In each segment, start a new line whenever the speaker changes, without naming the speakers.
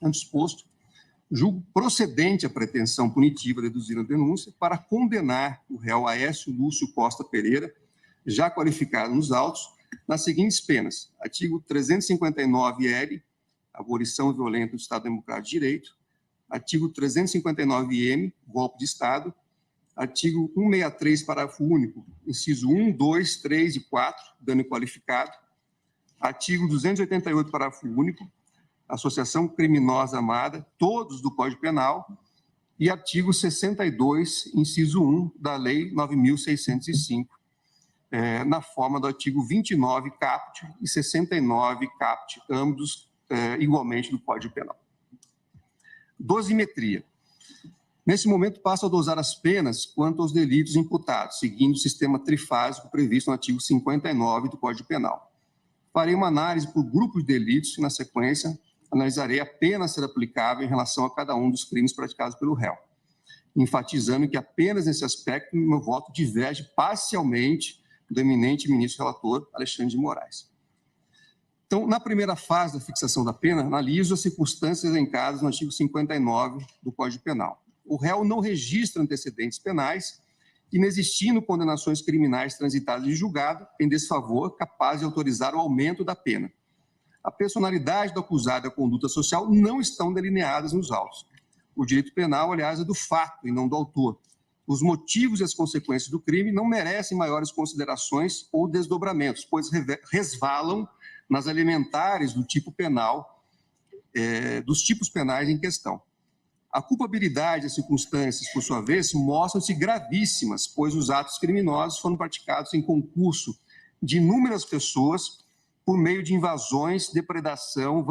Antes exposto, julgo procedente a pretensão punitiva deduzida na denúncia para condenar o réu Aécio Lúcio Costa Pereira, já qualificado nos autos, nas seguintes penas: artigo 359-L, abolição violenta do Estado Democrático de Direito; artigo 359-M, golpe de Estado; artigo 163, parágrafo único, inciso 1, 2, 3 e 4, dano qualificado; artigo 288, parágrafo único, associação criminosa armada, todos do Código Penal; e artigo 62, inciso 1, da Lei 9.605, na forma do artigo 29 caput e 69 caput, ambos igualmente do Código Penal. Dosimetria. Nesse momento, passo a dosar as penas quanto aos delitos imputados, seguindo o sistema trifásico previsto no artigo 59 do Código Penal. Farei uma análise por grupo de delitos e, na sequência, analisarei a pena a ser aplicável em relação a cada um dos crimes praticados pelo réu, enfatizando que apenas nesse aspecto meu voto diverge parcialmente do eminente ministro relator Alexandre de Moraes. Então, na primeira fase da fixação da pena, analiso as circunstâncias elencadas no artigo 59 do Código Penal. O réu não registra antecedentes penais, inexistindo condenações criminais transitadas em julgado em desfavor capaz de autorizar o aumento da pena. A personalidade do acusado e a conduta social não estão delineadas nos autos. O direito penal, aliás, é do fato e não do autor. Os motivos e as consequências do crime não merecem maiores considerações ou desdobramentos, pois resvalam nas elementares do tipo penal, dos tipos penais em questão. A culpabilidade e as circunstâncias, por sua vez, mostram-se gravíssimas, pois os atos criminosos foram praticados em concurso de inúmeras pessoas por meio de invasões, depredação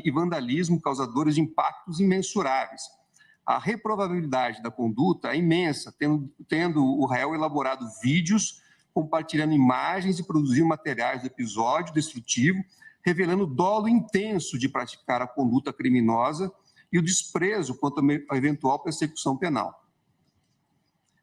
e vandalismo causadores de impactos imensuráveis. A reprovabilidade da conduta é imensa, tendo o réu elaborado vídeos, compartilhando imagens e produzindo materiais do episódio destrutivo, revelando dolo intenso de praticar a conduta criminosa e o desprezo quanto à eventual persecução penal.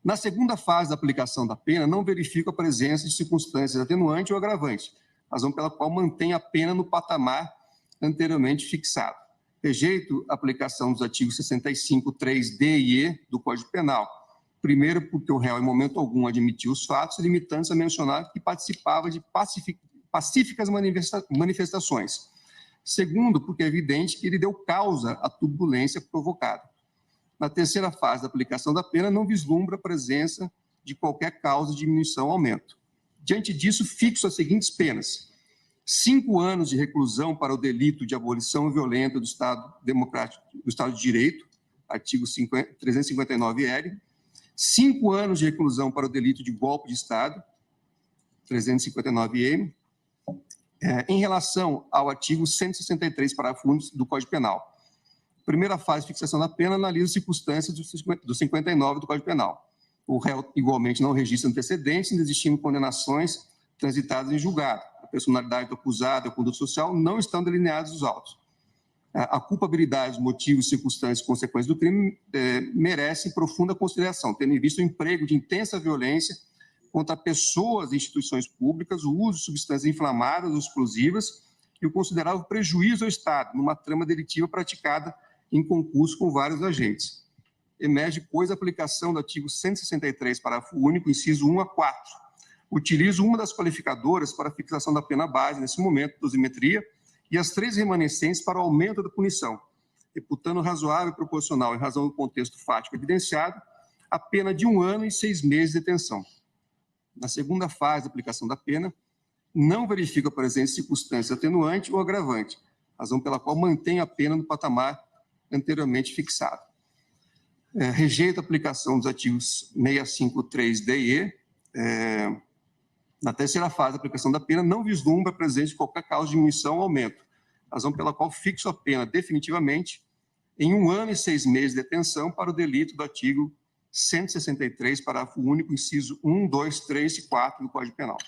Na segunda fase da aplicação da pena, não verifico a presença de circunstâncias atenuante ou agravante, razão pela qual mantém a pena no patamar anteriormente fixado. Rejeito a aplicação dos artigos 65, 3D e E do Código Penal. Primeiro, porque o réu, em momento algum, admitiu os fatos, limitando-se a mencionar que participava de pacíficas manifestações. Segundo, porque é evidente que ele deu causa à turbulência provocada. Na terceira fase da aplicação da pena, não vislumbra a presença de qualquer causa de diminuição ou aumento. Diante disso, fixo as seguintes penas: 5 anos de reclusão para o delito de abolição violenta do Estado Democrático, do Estado de Direito, artigo 359-L, 5 anos de reclusão para o delito de golpe de Estado, 359-M, em relação ao artigo 163, parágrafo único do Código Penal. Primeira fase de fixação da pena analisa as circunstâncias do 59 do Código Penal. O réu, igualmente, não registra antecedentes, inexistindo condenações transitadas em julgado. A personalidade do acusado e a conduta social não estão delineados nos autos. A culpabilidade, motivos, circunstâncias e consequências do crime merecem profunda consideração, tendo em vista o emprego de intensa violência contra pessoas e instituições públicas, o uso de substâncias inflamadas ou explosivas e o considerável prejuízo ao Estado numa trama delitiva praticada em concurso com vários agentes. Emerge, pois, a aplicação do artigo 163, parágrafo único, inciso 1 a 4. Utilizo uma das qualificadoras para a fixação da pena base, nesse momento, dosimetria, e as 3 remanescentes para o aumento da punição, reputando razoável e proporcional, em razão do contexto fático evidenciado, a pena de 1 ano e 6 meses de detenção. Na segunda fase da aplicação da pena, não verifico a presença de circunstância atenuante ou agravante, razão pela qual mantenho a pena no patamar anteriormente fixado. Rejeito a aplicação dos artigos 653D e E. Na terceira fase da aplicação da pena, não vislumbra a presença de qualquer causa de diminuição ou aumento, razão pela qual fixo a pena definitivamente em 1 ano e 6 meses de detenção para o delito do artigo 163, parágrafo único, inciso 1, 2, 3 e 4 do Código Penal.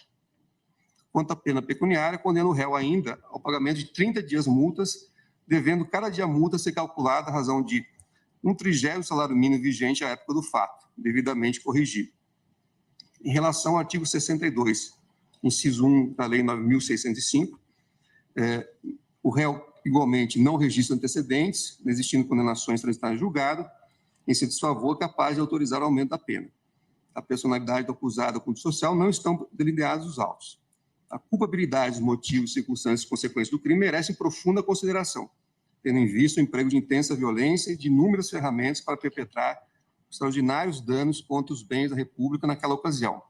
Quanto à pena pecuniária, condeno o réu ainda ao pagamento de 30 dias multas, devendo cada dia multa ser calculada à razão de 1/30 do salário mínimo vigente à época do fato, devidamente corrigido. Em relação ao artigo 62, inciso 1 da Lei 9.605, o réu Igualmente, não registra antecedentes, não existindo condenações transitárias em julgado, em seu desfavor, capaz de autorizar o aumento da pena. A personalidade do acusado ou conduta social não estão delineados os autos. A culpabilidade, os motivos, circunstâncias e consequências do crime merecem profunda consideração, tendo em vista o emprego de intensa violência e de inúmeras ferramentas para perpetrar extraordinários danos contra os bens da República naquela ocasião,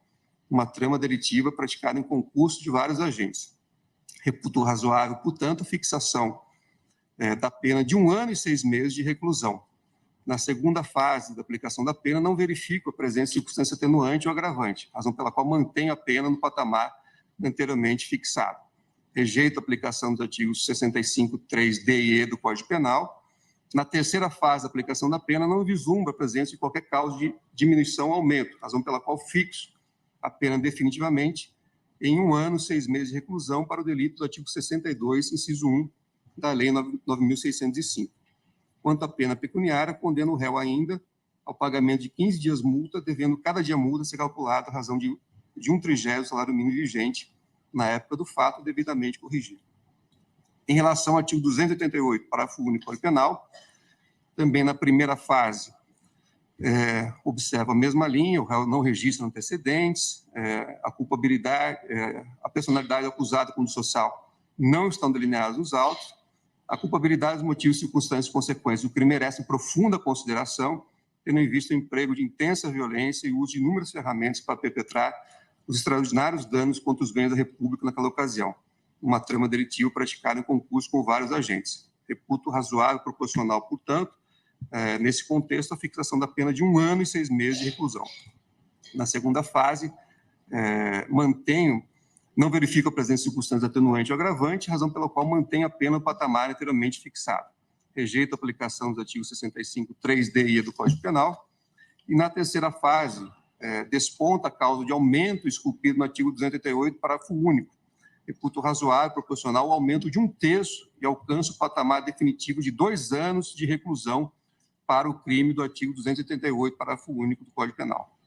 uma trama delitiva praticada em concurso de vários agentes. Reputo razoável, portanto, a fixação da pena de 1 ano e 6 meses de reclusão. Na segunda fase da aplicação da pena, não verifico a presença de circunstância atenuante ou agravante, razão pela qual mantenho a pena no patamar anteriormente fixado. Rejeito a aplicação dos artigos 65.3d e e do Código Penal. Na terceira fase da aplicação da pena, não vislumbra a presença de qualquer causa de diminuição ou aumento, razão pela qual fixo a pena definitivamente em 1 ano e 6 meses de reclusão para o delito do artigo 62, inciso 1, da Lei 9.605. Quanto à pena pecuniária, condena o réu ainda ao pagamento de 15 dias multa, devendo cada dia multa ser calculado à razão de 1/30 do salário mínimo vigente na época do fato, devidamente corrigido. Em relação ao artigo 288, parágrafo único do Código Penal, também na primeira fase, observa a mesma linha, o réu não registra antecedentes, a culpabilidade, a personalidade do acusado com o social não estão delineados nos autos, a culpabilidade, os motivos, circunstâncias e consequências do crime merecem profunda consideração, tendo em vista o emprego de intensa violência e o uso de inúmeras ferramentas para perpetrar os extraordinários danos contra os bens da República naquela ocasião, uma trama delitiva praticada em concurso com vários agentes. Reputo razoável, proporcional, portanto, nesse contexto, a fixação da pena de 1 ano e 6 meses de reclusão. Na segunda fase, não verifico a presença de circunstâncias atenuante ou agravante, razão pela qual mantenho a pena no patamar anteriormente fixado. Rejeito a aplicação dos artigos 65.3d e e do Código Penal. E na terceira fase, desponta a causa de aumento esculpido no artigo 288, parágrafo único. Reputo razoável, proporcional ao aumento de 1/3 e alcança o patamar definitivo de 2 anos de reclusão para o crime do artigo 288, parágrafo único do Código Penal.